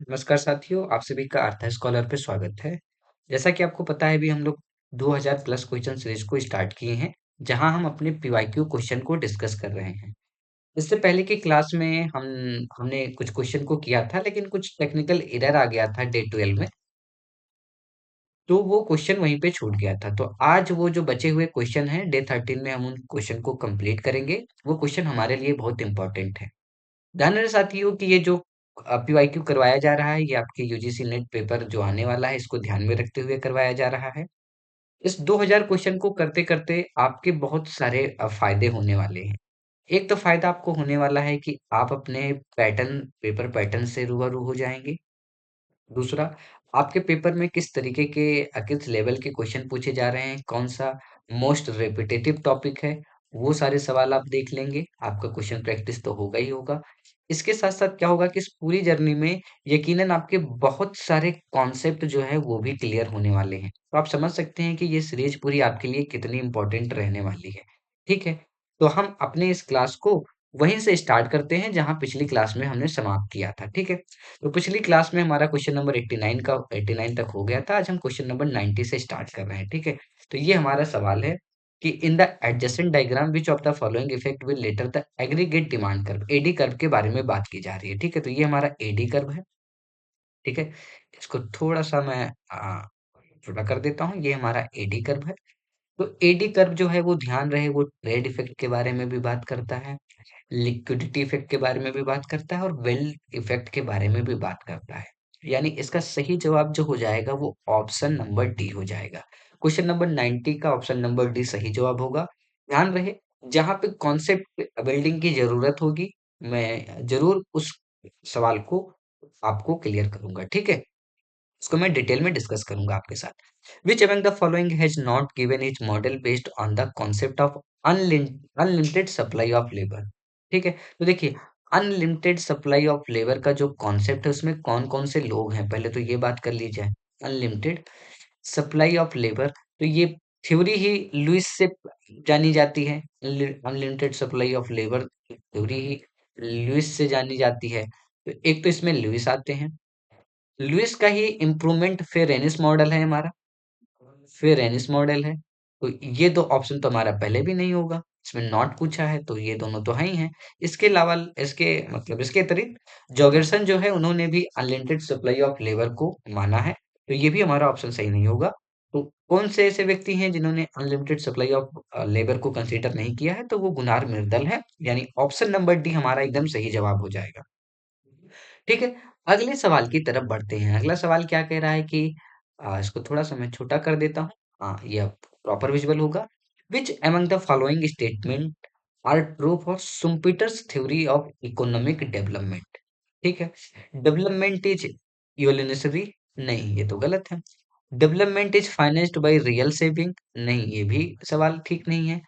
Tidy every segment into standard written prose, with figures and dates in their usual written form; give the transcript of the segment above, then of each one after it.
नमस्कार साथियों, आप सभी का अर्थ स्कॉलर पे स्वागत है। जैसा कि आपको पता है, अभी हम लोग 2000 प्लस क्वेश्चन सीरीज को स्टार्ट किए हैं, जहां हम अपने पीवाईक्यू क्वेश्चन को डिस्कस कर रहे हैं। इससे पहले की क्लास में हमने कुछ क्वेश्चन को किया था, लेकिन कुछ टेक्निकल एरर आ गया था डे 12 में, तो वो क्वेश्चन वहीं पे छूट गया था। तो आज वो जो बचे हुए क्वेश्चन हैं, डे 13 में हम उन क्वेश्चन को कंप्लीट करेंगे। वो क्वेश्चन हमारे लिए बहुत इंपॉर्टेंट है। ध्यान रहे साथियों कि ये जो पीवाईक्यू करवाया जा रहा है, ये आपके यूजीसी नेट पेपर जो आने वाला है, इसको ध्यान में रखते हुए करवाया जा रहा है। इस 2000 क्वेश्चन को करते करते आपके बहुत सारे फायदे होने वाले हैं। एक तो फायदा आपको होने वाला है कि आप अपने पेपर पैटर्न से रूबरू हो जाएंगे। दूसरा, आपके पेपर में किस तरीके के किस लेवल के क्वेश्चन पूछे जा रहे हैं, कौन सा मोस्ट रिपीटेटिव टॉपिक है, वो सारे सवाल आप देख लेंगे। आपका क्वेश्चन प्रैक्टिस तो होगा ही होगा। इसके साथ साथ क्या होगा कि इस पूरी जर्नी में यकीनन आपके बहुत सारे कॉन्सेप्ट जो है वो भी क्लियर होने वाले हैं। तो आप समझ सकते हैं कि ये सीरीज पूरी आपके लिए कितनी इंपॉर्टेंट रहने वाली है। ठीक है, तो हम अपने इस क्लास को वहीं से स्टार्ट करते हैं जहां पिछली क्लास में हमने समाप्त किया था। ठीक है, तो पिछली क्लास में हमारा क्वेश्चन नंबर 89 तक हो गया था। आज हम क्वेश्चन नंबर 90 से स्टार्ट कर रहे हैं। ठीक है, तो ये हमारा सवाल है कि in the adjacent diagram which of the following effect will alter the aggregate demand curve, AD curve के बारे में बात की जा रही है। ठीक है, तो ये हमारा एडी कर्व है। ठीक है, इसको थोड़ा सा मैं छोटा कर देता हूँ। ये हमारा एडी कर्व है। तो एडी कर्व जो है वो ध्यान रहे, वो ट्रेड इफेक्ट के बारे में भी बात करता है, लिक्विडिटी इफेक्ट के बारे में भी बात करता है और वेल्थ इफेक्ट के बारे में भी बात करता है। यानी इसका सही जवाब जो हो जाएगा वो ऑप्शन नंबर डी हो जाएगा। क्वेश्चन नंबर 90 का ऑप्शन नंबर डी सही जवाब होगा। ध्यान रहे, जहां पे कॉन्सेप्ट बिल्डिंग की जरूरत होगी, मैं जरूर उस सवाल को आपको क्लियर करूंगा। ठीक है, इसको मैं डिटेल में डिस्कस करूंगा आपके साथ। Which among the following has not given is model based on the concept of unlimited supply of labour. ठीक है, तो देखिए, अनलिमिटेड सप्लाई ऑफ लेबर का जो कॉन्सेप्ट है उसमें कौन कौन से लोग हैं, पहले तो ये बात कर ली जाए। अनलिमिटेड सप्लाई ऑफ लेबर, तो ये थ्योरी ही लुइस से जानी जाती है। Unlimited supply of labour theory ही लुइस से जानी जाती है। तो एक तो इसमें लुइस आते हैं। लुइस का ही इम्प्रूवमेंट फेरेनिस मॉडल है हमारा। फेरेनिस मॉडल है, तो ये दो ऑप्शन तो हमारा पहले भी नहीं होगा। इसमें नॉट पूछा है तो ये दोनों तो है ही हैं। इसके अलावा इसके मतलब इसके अतिरिक्त जॉगरसन जो है उन्होंने भी अनलिमिटेड सप्लाई ऑफ लेबर को माना है, तो ये भी हमारा ऑप्शन सही नहीं होगा। तो कौन से ऐसे व्यक्ति हैं जिन्होंने अनलिमिटेड सप्लाई ऑफ लेबर को कंसीडर नहीं किया है, तो वो गुनार मिर्दल है। यानी ऑप्शन नंबर डी हमारा एकदम सही जवाब हो जाएगा। ठीक है, अगले सवाल की तरफ बढ़ते हैं। अगला सवाल क्या कह रहा है कि इसको थोड़ा सा मैं छोटा कर देता हूँ। ये अब प्रॉपर विजुअल होगा। Which among the following statement are true for Schumpeter's theory of economic development. ठीक है, डेवलपमेंट इज यूनिसरी, नहीं ये तो गलत है। Development is financed by real saving, नहीं ये भी सवाल ठीक नहीं है।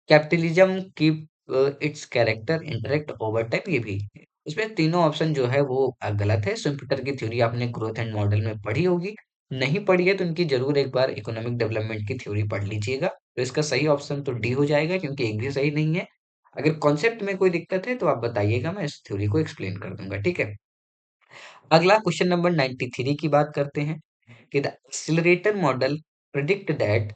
Capitalism keep its character interact over time, ये भी। इसमें तीनों ऑप्शन जो है वो गलत है। शुम्पीटर की थ्योरी आपने ग्रोथ एंड मॉडल में पढ़ी होगी, नहीं पढ़ी है तो इनकी जरूर एक बार इकोनॉमिक डेवलपमेंट की थ्योरी पढ़ लीजिएगा। तो इसका सही ऑप्शन तो डी हो जाएगा, क्योंकि एक भी सही नहीं है। अगर कॉन्सेप्ट में कोई दिक्कत है तो आप बताइएगा, मैं इस थ्योरी को एक्सप्लेन कर दूंगा। ठीक है, अगला क्वेश्चन नंबर 93 की बात करते हैं कि the accelerator model predict that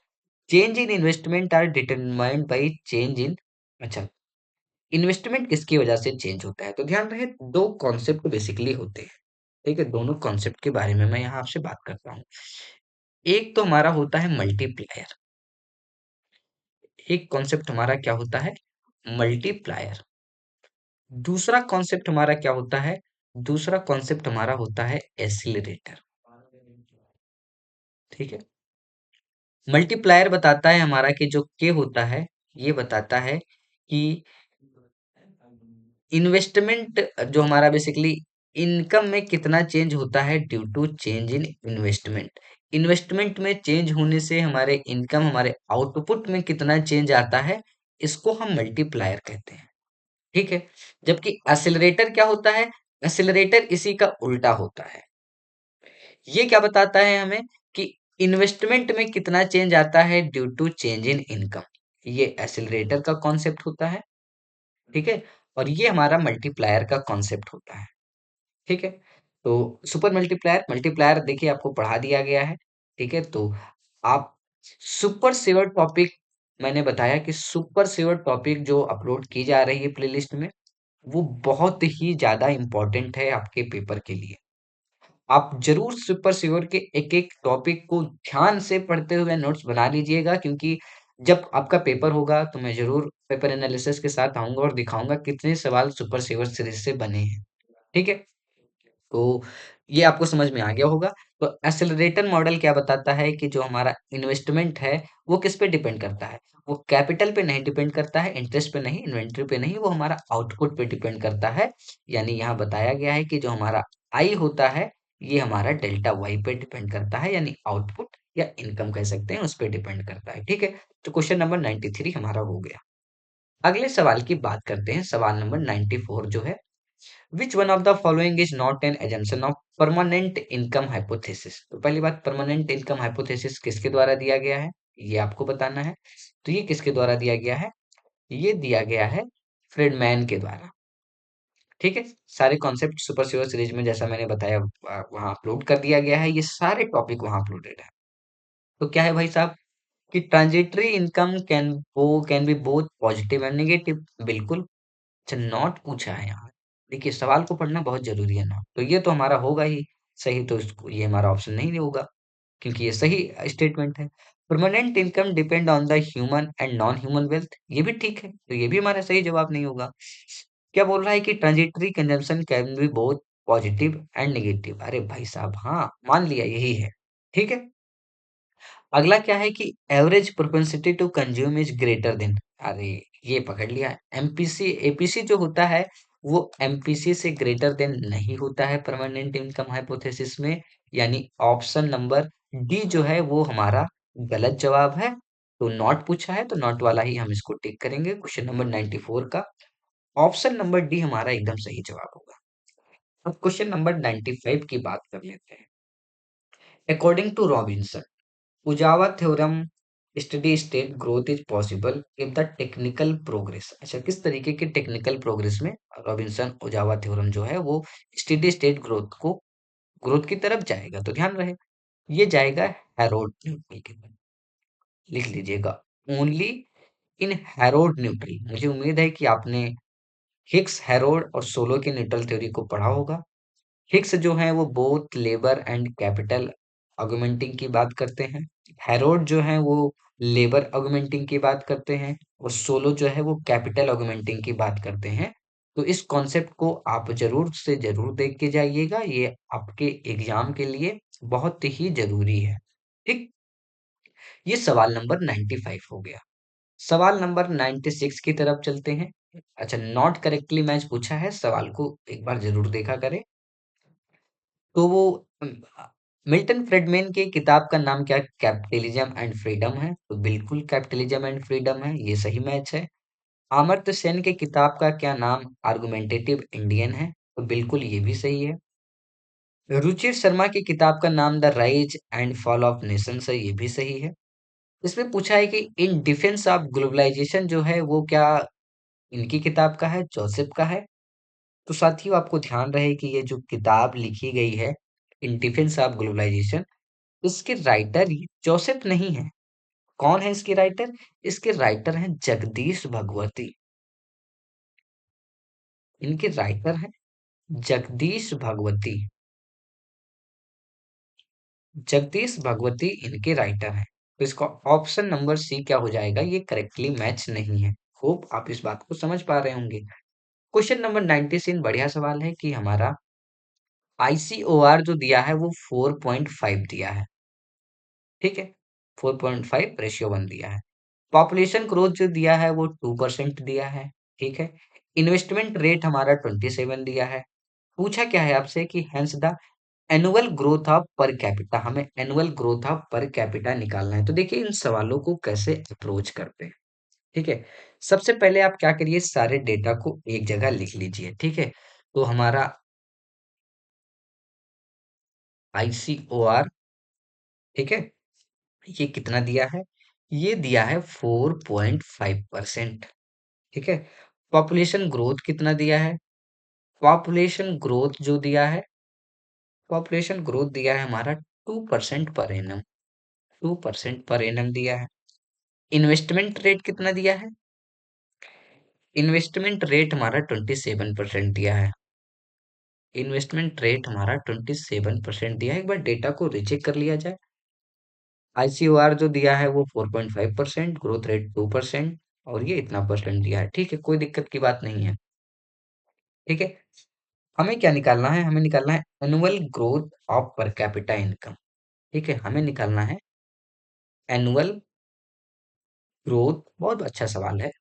change in investment are determined by change in, अच्छा, इन्वेस्टमेंट किसकी वजह से चेंज होता है। तो ध्यान रहे, दो कॉन्सेप्ट बेसिकली होते हैं। ठीक है, दोनों कॉन्सेप्ट के बारे में मैं यहाँ आपसे बात करता हूँ। एक तो हमारा होता है मल्टीप्लायर। एक कॉन्सेप्ट हमारा क्या होता है, मल्टीप्लायर। दूसरा कॉन्सेप्ट हमारा क्या होता है, दूसरा कॉन्सेप्ट हमारा होता है एसिलरेटर। ठीक है, मल्टीप्लायर बताता है हमारा कि जो के होता है, ये बताता है कि इन्वेस्टमेंट जो हमारा बेसिकली इनकम में कितना चेंज होता है due to change in investment. Investment में चेंज होने से हमारे इनकम, हमारे आउटपुट में कितना चेंज आता है, इसको हम मल्टीप्लायर कहते हैं। ठीक है, जबकि एक्सेलरेटर क्या होता है, एक्सेलरेटर इसी का उल्टा होता है। ये क्या बताता है हमें कि इन्वेस्टमेंट में कितना चेंज आता है due to change in income. ये एक्सेलरेटर का कॉन्सेप्ट होता है। ठीक है, और ये हमारा मल्टीप्लायर का कॉन्सेप्ट होता है। ठीक है, तो सुपर मल्टीप्लायर मल्टीप्लायर देखिए आपको पढ़ा दिया गया है। ठीक है, तो आप सुपर सेवर टॉपिक, मैंने बताया कि सुपर सेवर टॉपिक जो अपलोड की जा रही है प्लेलिस्ट में, वो बहुत ही ज्यादा इंपॉर्टेंट है आपके पेपर के लिए। आप जरूर सुपर सियोर के एक एक टॉपिक को ध्यान से पढ़ते हुए नोट्स बना लीजिएगा, क्योंकि जब आपका पेपर होगा तो मैं जरूर पेपर एनालिसिस के साथ आऊंगा और दिखाऊंगा कितने सवाल सुपर सियोर सीरीज से बने हैं। ठीक है, तो ये आपको समझ में आ गया होगा। तो एक्सेलरेटर मॉडल क्या बताता है कि जो हमारा इन्वेस्टमेंट है वो किस पे डिपेंड करता है। वो कैपिटल पे नहीं डिपेंड करता है, इंटरेस्ट पे नहीं, इन्वेंट्री पे नहीं, वो हमारा आउटपुट पे डिपेंड करता है। यानी यहाँ बताया गया है कि जो हमारा आई होता है ये हमारा डेल्टा वाई पे डिपेंड करता है, यानी आउटपुट या इनकम कह सकते हैं, उस पर डिपेंड करता है। ठीक है, तो क्वेश्चन नंबर 93 हमारा हो गया। अगले सवाल की बात करते हैं, सवाल नंबर 94 जो है, which one of the following is not an assumption of permanent income hypothesis. तो पहली बात, परमानेंट इनकम हाइपोथेसिस किसके द्वारा दिया गया है, ये आपको बताना है। तो ये किसके द्वारा दिया गया है, ये दिया गया है फ्रेडमैन के द्वारा। ठीक है, सारे कॉन्सेप्ट सुपर सिवर सीरीज में जैसा मैंने बताया वहां अपलोड कर दिया गया है, ये सारे टॉपिक वहां अपलोडेड है। तो क्या है भाई साहब कि transitory income can be both positive and negative. बिल्कुल। अच्छा, नॉट पूछा है यहाँ। देखिए सवाल को पढ़ना बहुत जरूरी है ना, तो ये तो हमारा होगा ही सही, तो इसको ये हमारा ऑप्शन नहीं होगा, क्योंकि ये सही स्टेटमेंट है। Permanent income depend on the human and non human wealth, ये भी ठीक है, तो ये भी हमारा सही जवाब नहीं होगा। क्या बोल रहा है कि transitory consumption can be both positive and negative. अरे भाई साहब, हाँ मान लिया यही है। ठीक है, अगला क्या है कि average propensity to consume is greater than. अरे ये पकड़ लिया, एमपीसी एपीसी जो होता है वो एमपीसी से ग्रेटर देन नहीं होता है परमानेंट इनकम हाइपोथेसिस में। यानी ऑप्शन नंबर डी जो है वो हमारा गलत जवाब है। तो नॉट पूछा है तो नॉट वाला ही हम इसको टिक करेंगे क्वेश्चन नंबर 94 का। ऑप्शन नंबर डी हमारा एकदम सही जवाब होगा। अब क्वेश्चन नंबर 95 की बात कर लेते हैं। According to Robinson, Uzawa theorem, steady state growth is possible if the technical progress. अच्छा, किस तरीके के टेक्निकल प्रोग्रेस में रॉबिन्सन उजावा थ्योरम जो है वो स्टडी स्टेट ग्रोथ की तरफ जाएगा। तो ध्यान रहे, ये जाएगा हैरोल्ड न्यूटन की तरफ। लिख लीजिएगा, ओनली इन हैरोल्ड न्यूटन। मुझे उम्मीद है कि आपने हिग्स, हैरोल्ड और सोलो की न्यूटन थ्योरी को पढ़ा होगा। हिग्स जो है वो both labour and capital augmenting की बात करते हैं। हेरोड जो है वो लेबर ऑगमेंटिंग की बात करते हैं, और सोलो जो है वो कैपिटल ऑगमेंटिंग की बात करते हैं। तो इस कॉन्सेप्ट को आप जरूर से जरूर देख के जाइएगा, ये आपके एग्जाम के लिए बहुत ही जरूरी है। ठीक, ये सवाल नंबर 95 हो गया। सवाल नंबर 96 की तरफ चलते हैं। अच्छा, नॉट करेक्टली मैच पूछा है, सवाल को एक बार जरूर देखा करें। तो वो मिल्टन फ्रेडमैन की किताब का नाम क्या, कैपिटलिज्म एंड फ्रीडम है। तो बिल्कुल कैपिटलिज्म एंड फ्रीडम है, ये सही मैच है। अमर्त्य सेन की किताब का क्या नाम, आर्गुमेंटेटिव इंडियन है। तो बिल्कुल ये भी सही है। रुचिर शर्मा की किताब का नाम the rise and fall of Nations है, ये भी सही है। इसमें पूछा है कि इन डिफेंस ऑफ ग्लोबलाइजेशन जो है वो क्या इनकी किताब का है, जोसेफ का है। तो साथियों आपको ध्यान रहे कि ये जो किताब लिखी गई है इन डिफेंस ऑफ ग्लोबलाइजेशन, इसके राइटर जोसेफ नहीं है। कौन है इसके राइटर, इसके राइटर हैं जगदीश भगवती। इनके राइटर हैं जगदीश भगवती। जगदीश भगवती इनके राइटर हैं। तो इसका ऑप्शन नंबर सी क्या हो जाएगा, ये करेक्टली मैच नहीं है। होप आप इस बात को समझ पा रहे होंगे। क्वेश्चन नंबर 96 बढ़िया सवाल है कि हमारा आईसीओआर जो दिया है वो 4.5 दिया है। ठीक है, 4.5 रेशियो 1 दिया है। पॉपुलेशन ग्रोथ जो दिया है वो 2% दिया है। ठीक है, इन्वेस्टमेंट रेट हमारा 27 दिया है। पूछा क्या है आपसे कि hence the annual growth of per capita, हमें annual growth of per capita निकालना है। तो देखिए इन सवालों को कैसे अप्रोच करते हैं। ठीक है, सबसे पहले आप क्या करिए, सारे डेटा को एक जगह लिख लीजिए। ठीक है, तो हमारा आईसीओआर, ठीक है, ये कितना दिया है, ये दिया है 4.5%। ठीक है, पॉपुलेशन ग्रोथ कितना दिया है, पॉपुलेशन ग्रोथ जो दिया है पॉपुलेशन ग्रोथ दिया है हमारा 2% पर एनम, 2% पर एनम दिया है। इन्वेस्टमेंट रेट कितना दिया है? इन्वेस्टमेंट रेट हमारा 27% दिया है। इन्वेस्टमेंट रेट हमारा 27% दिया है। एक बार डेटा को रीचेक कर लिया जाए। आईसीओआर जो दिया है वो 4.5%, ग्रोथ रेट 2%, और ये इतना परसेंट दिया है। ठीक है, कोई दिक्कत की बात नहीं है। ठीक है, हमें क्या निकालना है? हमें निकालना है annual growth of per capita income. ठीक है, हमें निकालना है एनुअल ग्रोथ, बहुत अच्छा सवाल है,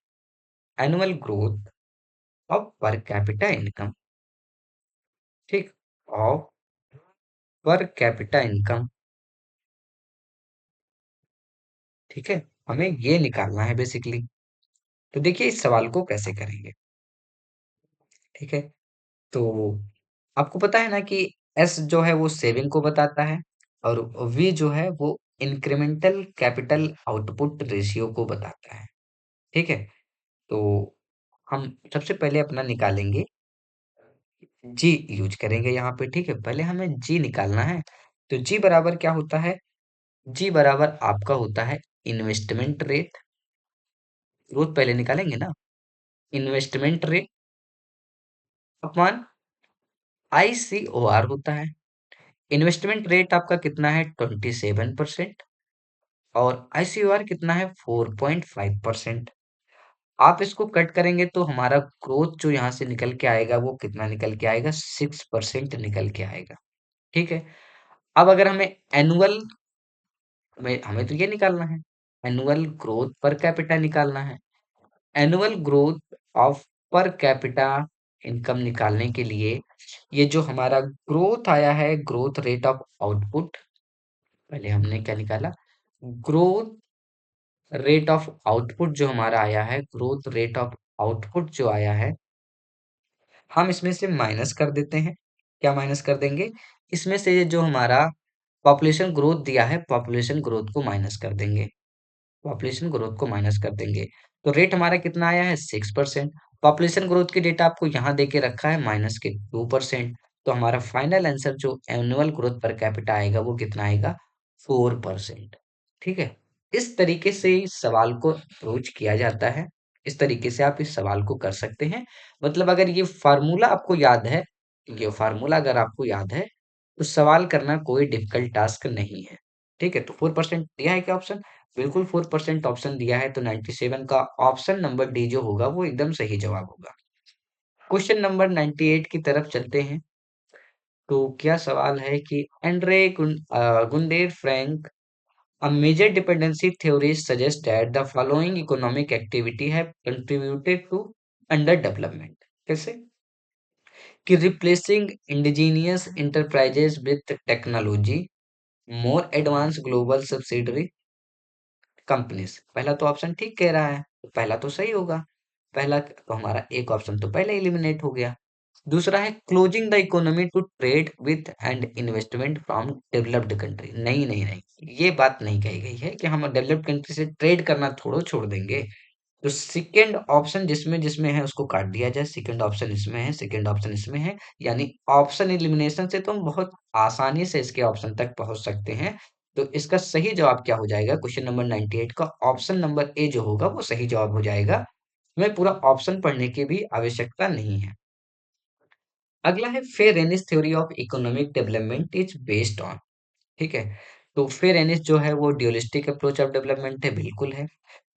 annual growth of per capita income. ठीक, ऑफ पर कैपिटा इनकम। ठीक है, हमें ये निकालना है बेसिकली। तो देखिए इस सवाल को कैसे करेंगे। ठीक है, तो आपको पता है ना कि एस जो है वो सेविंग को बताता है, और वी जो है वो इंक्रीमेंटल कैपिटल आउटपुट रेशियो को बताता है। ठीक है, तो हम सबसे पहले अपना निकालेंगे, जी यूज करेंगे यहाँ पे। ठीक है, पहले हमें जी निकालना है। तो जी बराबर क्या होता है? जी बराबर आपका होता है इन्वेस्टमेंट रेट, ग्रोथ पहले निकालेंगे ना, इन्वेस्टमेंट रेट अपॉन आईसीओआर होता है। इन्वेस्टमेंट रेट आपका कितना है? 27%, और आईसीओआर कितना है? 4.5%। आप इसको कट करेंगे तो हमारा ग्रोथ जो यहाँ से निकल के आएगा वो कितना निकल के आएगा? 6% निकल के आएगा। ठीक है, अब अगर हमें एनुअल, हमें हमें तो ये निकालना है, एनुअल ग्रोथ पर कैपिटा निकालना है। Annual growth of per capita income निकालने के लिए ये जो हमारा ग्रोथ आया है, ग्रोथ रेट ऑफ आउटपुट, पहले हमने क्या निकाला? ग्रोथ रेट ऑफ आउटपुट जो हमारा आया है, ग्रोथ रेट ऑफ आउटपुट जो आया है, हम इसमें से माइनस कर देते हैं। क्या माइनस कर देंगे? इसमें से ये जो हमारा पॉपुलेशन ग्रोथ दिया है, पॉपुलेशन ग्रोथ को माइनस कर देंगे, पॉपुलेशन ग्रोथ को माइनस कर देंगे। तो रेट हमारा कितना आया है? 6%। पॉपुलेशन ग्रोथ की डेटा आपको यहाँ दे के रखा है माइनस के 2%। तो हमारा फाइनल आंसर जो एनुअल ग्रोथ पर कैपिटा आएगा वो कितना आएगा? 4%। ठीक है, इस तरीके से इस सवाल को अप्रोच किया जाता है। इस तरीके से आप इस सवाल को कर सकते हैं। मतलब अगर ये फार्मूला आपको याद है, ये फार्मूला अगर आपको याद है, तो सवाल करना कोई डिफिकल्ट टास्क नहीं है। ठीक है, तो 4% दिया है क्या ऑप्शन? बिल्कुल 4% ऑप्शन दिया है, तो 97 का ऑप्शन नंबर डी जो होगा वो एकदम सही जवाब होगा। क्वेश्चन नंबर 98 की तरफ चलते हैं। तो क्या सवाल है कि Andre Gunder Frank, a major dependency theories suggest that the following economic activity have contributed to underdevelopment. कैसे? कि replacing indigenous enterprises with technology, more advanced global subsidiary companies. पहला तो ऑप्शन ठीक कह रहा है, तो पहला तो सही होगा। पहला तो हमारा एक ऑप्शन तो पहले एलिमिनेट हो गया। दूसरा है closing the economy to trade with and investment from developed country. नहीं नहीं नहीं, ये बात नहीं कही गई है कि हम डेवलप्ड कंट्री से ट्रेड करना थोड़ो छोड़ देंगे। तो सेकंड ऑप्शन जिसमें जिसमें है उसको काट दिया जाए। सेकंड ऑप्शन इसमें है, सेकंड ऑप्शन इसमें है, यानी ऑप्शन एलिमिनेशन से तो हम बहुत आसानी से इसके ऑप्शन तक पहुंच सकते हैं। तो इसका सही जवाब क्या हो जाएगा? क्वेश्चन नंबर 98 का ऑप्शन नंबर ए जो होगा वो सही जवाब हो जाएगा। हमें पूरा ऑप्शन पढ़ने की भी आवश्यकता नहीं है। अगला है fairness theory of economic development is based on. ठीक है, तो फेयरनेस जो है वो ड्यूलिस्टिक अप्रोच ऑफ डेवलपमेंट है, बिल्कुल है।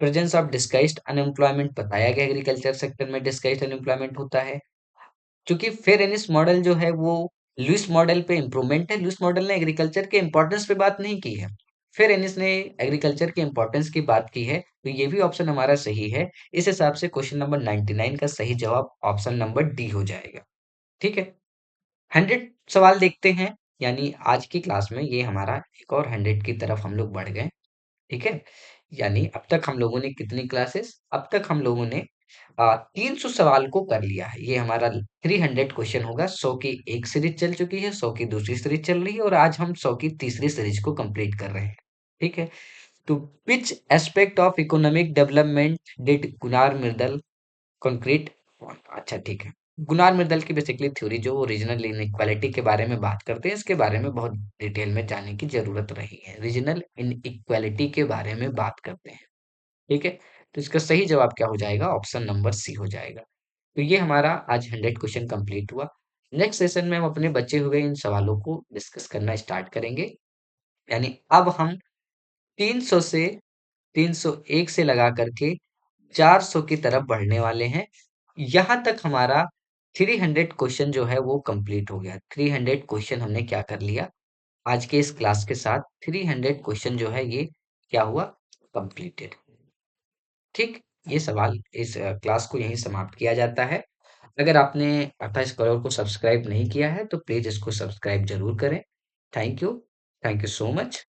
प्रेजेंस ऑफ डिस्गाइज्ड अनएम्प्लॉयमेंट बताया गया, एग्रीकल्चर सेक्टर में डिस्गाइज्ड अनएम्प्लॉयमेंट होता है। क्योंकि फेयरनेस मॉडल जो है वो लुइस मॉडल पे इम्प्रूवमेंट है। लुइस मॉडल ने एग्रीकल्चर के इंपॉर्टेंस पे बात नहीं की है, फेयरनेस ने एग्रीकल्चर के इंपॉर्टेंस की बात की है। तो ये भी ऑप्शन हमारा सही है। इस हिसाब से क्वेश्चन नंबर 99 का सही जवाब ऑप्शन नंबर डी हो जाएगा। ठीक है, 100 सवाल देखते हैं, यानी आज की क्लास में ये हमारा एक और 100 की तरफ हम लोग बढ़ गए। ठीक है, यानी अब तक हम लोगों ने कितनी क्लासेस, अब तक हम लोगों ने 300 सवाल को कर लिया है। ये हमारा 300 क्वेश्चन होगा। 100 की एक सीरीज चल चुकी है, 100 की दूसरी सीरीज चल रही है, और आज हम 100 की तीसरी सीरीज को कंप्लीट कर रहे हैं। ठीक है, तो which aspect of economic development did Gunnar Myrdal concrete? अच्छा ठीक है, गुनार मृदल की बेसिकली थ्योरी जो रीजनल इनइक्वालिटी के बारे में बात करते हैं, इसके बारे में बहुत डिटेल में जानने की जरूरत रही है। रीजनल इनइक्वालिटी के बारे में बात करते हैं, ठीक है। तो इसका सही जवाब क्या हो जाएगा? ऑप्शन नंबर सी हो जाएगा। तो ये हमारा आज 100 क्वेश्चन कंप्लीट हुआ। नेक्स्ट सेशन में हम अपने बचे हुए इन सवालों को डिस्कस करना स्टार्ट करेंगे। यानी अब हम 300 से 301 से लगा करके 400 की तरफ बढ़ने वाले हैं। यहाँ तक हमारा 300 क्वेश्चन जो है वो कंप्लीट हो गया। 300 क्वेश्चन हमने क्या कर लिया? आज के इस क्लास के साथ 300 क्वेश्चन जो है ये क्या हुआ? कंप्लीटेड। ठीक, ये सवाल इस क्लास को यहीं समाप्त किया जाता है। अगर आपने अतः स्कॉलर को सब्सक्राइब नहीं किया है तो प्लीज इसको सब्सक्राइब जरूर करें। Thank you. Thank you so much.